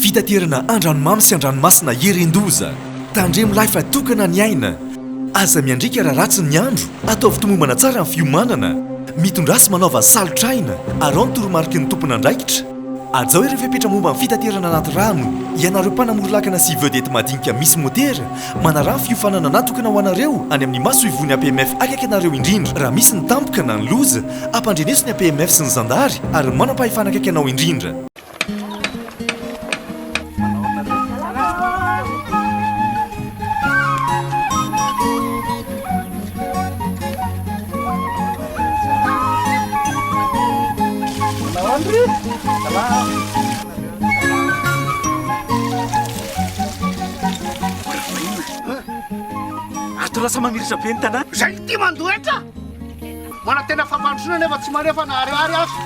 fitaterana andranomamy sy andranomasina herendoza tandremo lahy fa tokana ny aina aza miandrika raha ratsy ny andro atao fitomombana tsara ny fiomanana mitondrasy manaova salotraina arao ny toromarika ny tompona andraikitra azao ireo fepetra momba ny fitaterana anaty rano ianareo mpanamorilakana sy vedety madinika misy motera manarah ny fiofanana natokana ho anareo any amin'ny maso ivony APMF akaiky anareo indrindra raha misy ny tampoka na ny loza ampandreneso ny APMF sy ny zandary ary manam-pahefana akaiky anao indrindra ato lasa mamiritra be ny tanàna zay ty mandoetra mana tena fampandrosona nefa tsy manefa na ariary azo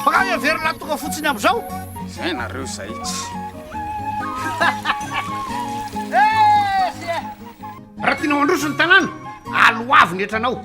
baka everina tonga fotsiny am'izao zay nareo zay tsy raha tianao androso ny tanàna aloavy ny etranao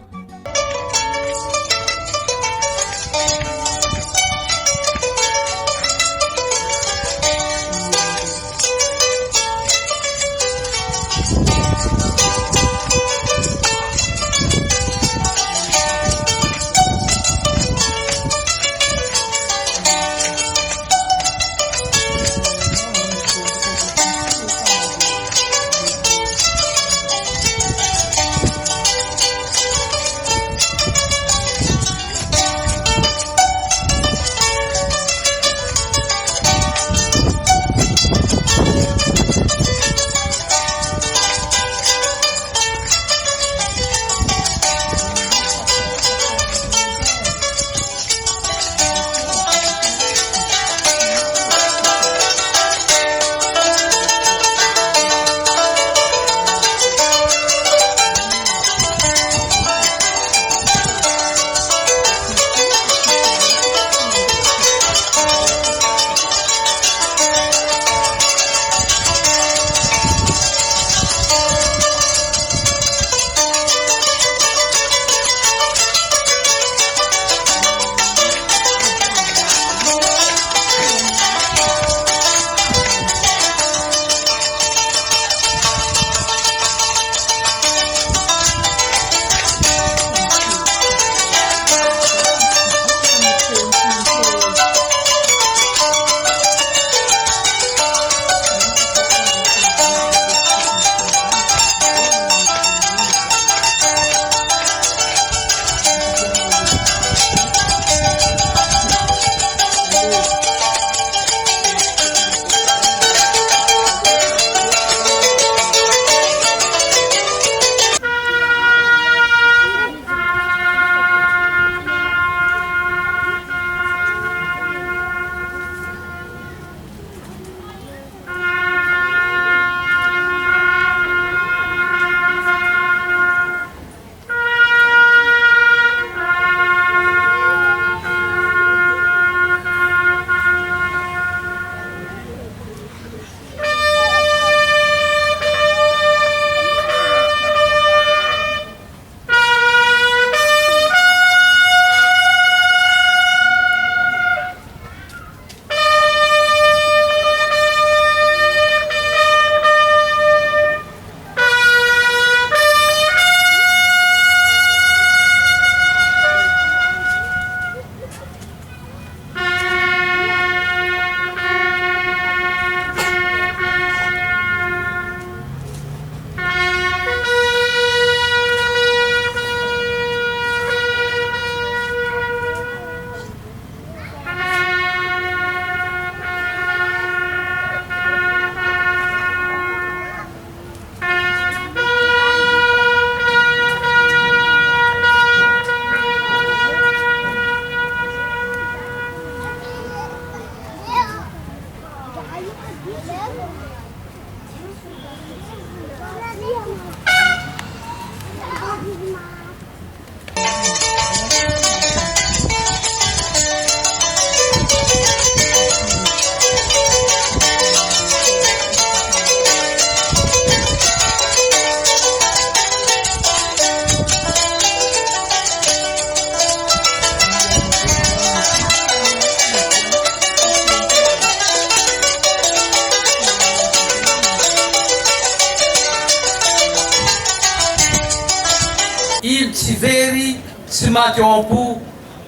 maty eo am-po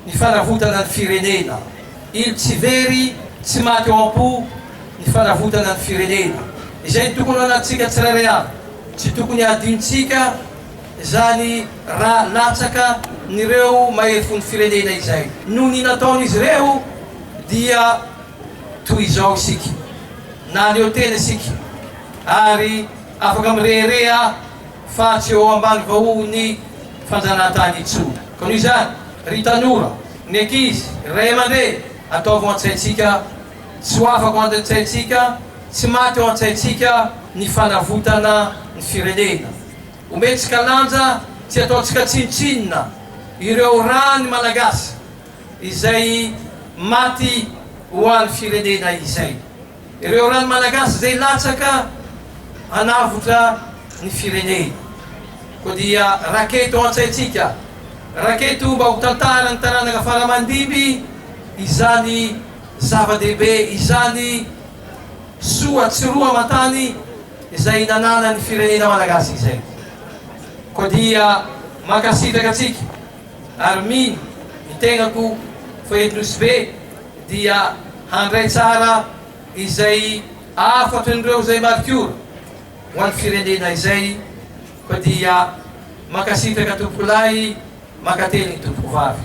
ny fanavotana ny firenena. Il tsy very tsy maty eo am-po ny fanavotana ny firenena. Izay ny tokony anatsika tsirairay avy. Tsy tokony adinon-tsika zany raha latsaka nireo mahery ny firenena izay. Noho ny nataon'izy ireo dia toy izao isika, nahaleo-tena isika, ary afaka mirerea fa tsy eo ambany vahoany fananjanahan-tany intsony. Ka noho izany, ry tanora, ny ankizy, ray aman-dreny, ataovy an-tsaintsika, tsy ho afaka ao an-tsaintsika, tsy maty ao an-tsaintsika ny fanavotana ny firenena. Omentsika lanja, tsy ataontsika tsinitsinina ireo rany Malagasy izay maty ho an'ny firenena izay. Ireo rany Malagasy izay latsaka hanavotra ny firenena. Koa dia raketo ao an-tsaintsika, raketo mba ho tantara ny taranaka faramandimby, izany zava-dehibe, izany soa tsiroa aman-tany izay nanana ny firenena Malagasy izay. Koa dia makasitraka atsika, ary mino ny tegnako fa eto Nosy Be dia handray tsara izay afatrin'ireo izay marikora ho an'ny firenena izay. Koa dia makasitraka tompoko lahy, makateny ny tompoko vavy.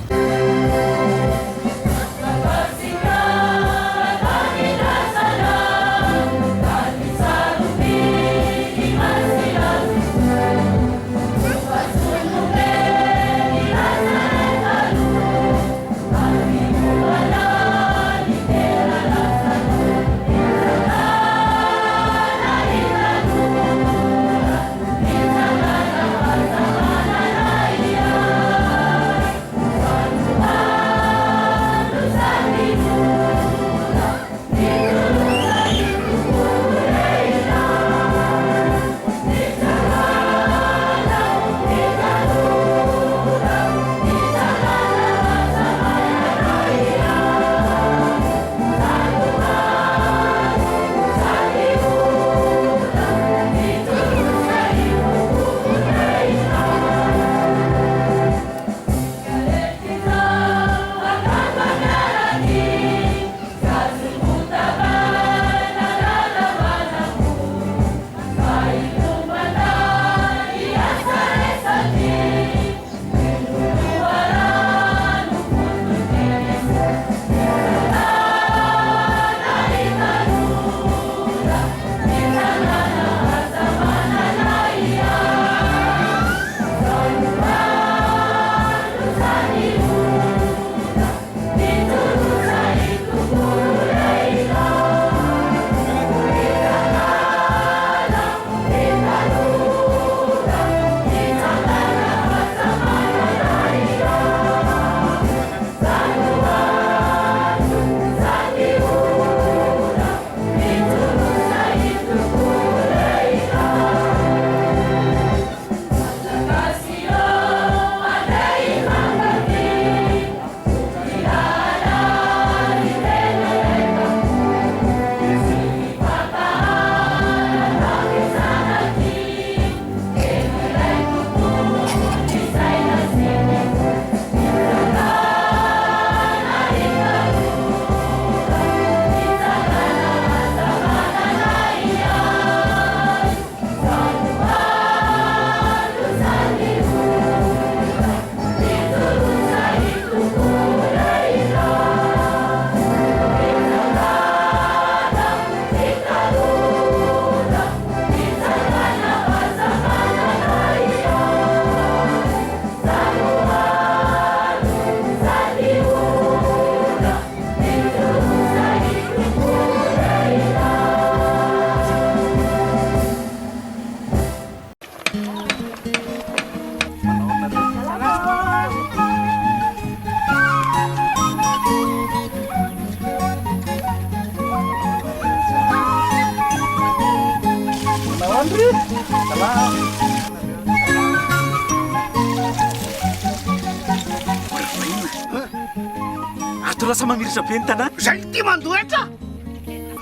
Ato lasa mamiritra be ny tanàna. Zay ty mandoetra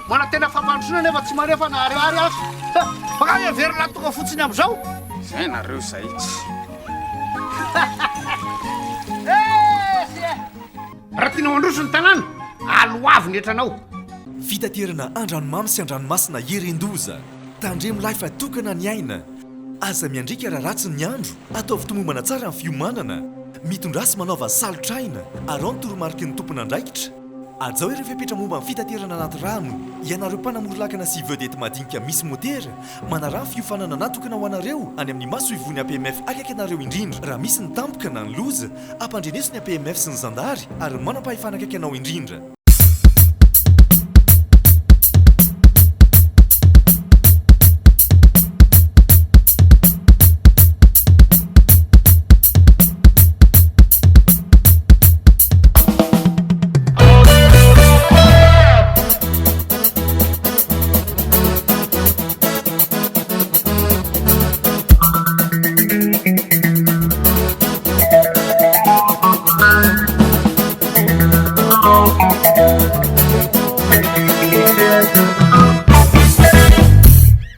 mana tena fampandrosona nefa tsy manefa naharihary azy. Baka everina tonga fotsiny am'izao. Zay nareo zay tsy. tianao androso ny tanàna aloavy ny etranao. fitaterana andranomamy sy andranomasina herendoza tandremo lahy fa tokana ny aina aza miandrika raha ratsy ny andro ataovy tomombana tsara amin'ny fiomanana mitondrasy manaova salotraina ary ao ny toromarika ny tompona andraikitra ajao ireo fiapetra momba amin'ny fitaterana anaty rano ianareo mpanamorilakana sy vedety madinika misy motera manarano fiofanana natokana ho anareo any amin'ny maso ivony APMF akaiky anareo indrindra raha misy ny tampoka na ny loza ampandreneso ny APMF sy ny zandary ary manam-pahefana akaiky anao indrindra